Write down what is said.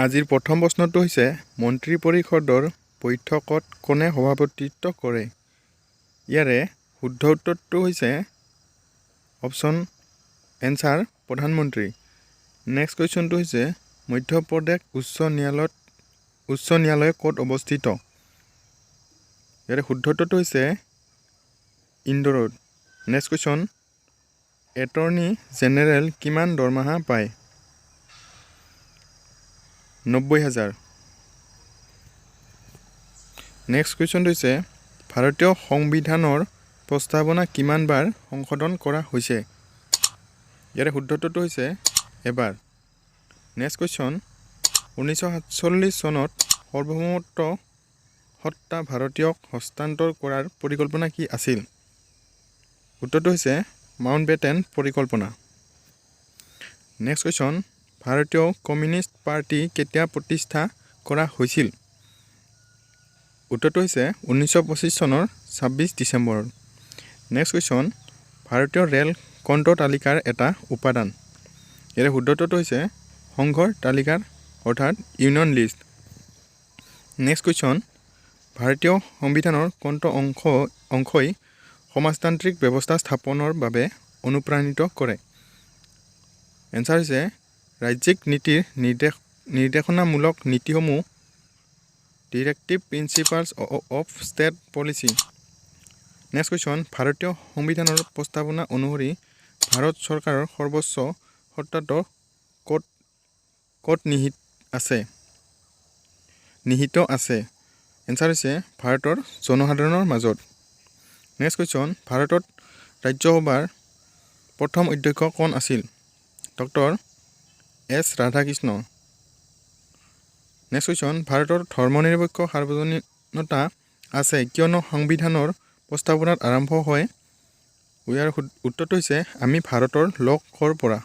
আজিৰ প্ৰথম প্ৰশ্নটো হৈছে মন্ত্ৰী পৰিষদৰ বৈঠকত কোনে সভাপতিত্ব কৰে? ইয়াৰে শুদ্ধ উত্তৰটো হৈছে অপশ্যন এনচাৰ প্ৰধানমন্ত্ৰী। নেক্সট কুৱেশ্যনটো হৈছে মধ্যপ্ৰদেশ উচ্চ ন্যায়ালয় ক'ত অৱস্থিত? ইয়াৰে শুদ্ধ উত্তৰটো হৈছে ইন্দোৰত। নেক্সট কুৱেশ্যন এটৰ্নী জেনেৰেল কিমান দৰমহা পায়? 90,000। নেক্সট কুৱেশ্যনটো হৈছে ভাৰতীয় সংবিধানৰ প্ৰস্তাৱনা কিমান বাৰ সংশোধন কৰা হৈছে? ইয়াৰে শুদ্ধ উত্তৰটো হৈছে এবাৰ। নেক্সট কুৱেশ্যন 1947 চনত সাৰ্বভৌমত্ব সত্তা ভাৰতীয়ক হস্তান্তৰ কৰাৰ পৰিকল্পনা কি আছিল? উত্তৰটো হৈছে মাউণ্টবেটেন পৰিকল্পনা। নেক্সট কুৱেশ্যন ভাৰতীয় কমিউনিষ্ট পাৰ্টি কেতিয়া প্ৰতিষ্ঠা কৰা হৈছিল? উত্তৰটো হৈছে 1925 চনৰ 26 ডিচেম্বৰত। নেক্সট কুৱেশ্যন ভাৰতীয় ৰেল কোনটো তালিকাৰ এটা উপাদান? ইয়াৰে শুদ্ধ উত্তৰটো হৈছে সংঘৰ তালিকাৰ অৰ্থাৎ ইউনিয়ন লিষ্ট। নেক্সট কুৱেশ্যন ভাৰতীয় সংবিধানৰ কোনটো অংশই সমাজতান্ত্ৰিক ব্যৱস্থা স্থাপনৰ বাবে অনুপ্ৰাণিত কৰে? এনচাৰ হৈছে ৰাজ্যিক নীতিৰ নিৰ্দেশনামূলক নীতিসমূহ directive principles of state policy. Next question ভাৰতীয় সংবিধানৰ প্ৰস্তাৱনা অনুসৰি ভাৰত চৰকাৰৰ সৰ্বোচ্চ সত্তাটো ক'ত নিহিত আছে? এনচাৰ হৈছে ভাৰতৰ জনসাধাৰণৰ মাজত। নেক্সট কুৱেশ্যন ভাৰতত ৰাজ্যসভাৰ প্ৰথম অধ্যক্ষ কোন আছিল? Doctor S Radhakrishna. Next question ভাৰতৰ ধৰ্মনিৰপেক্ষ সাৰ্বজনীনতা আছে কিয়নো সংবিধানৰ প্ৰস্তাৱনাত আৰম্ভ হয়? ইয়াৰ উত্তৰটো হৈছে আমি ভাৰতৰ লোকৰ পৰা।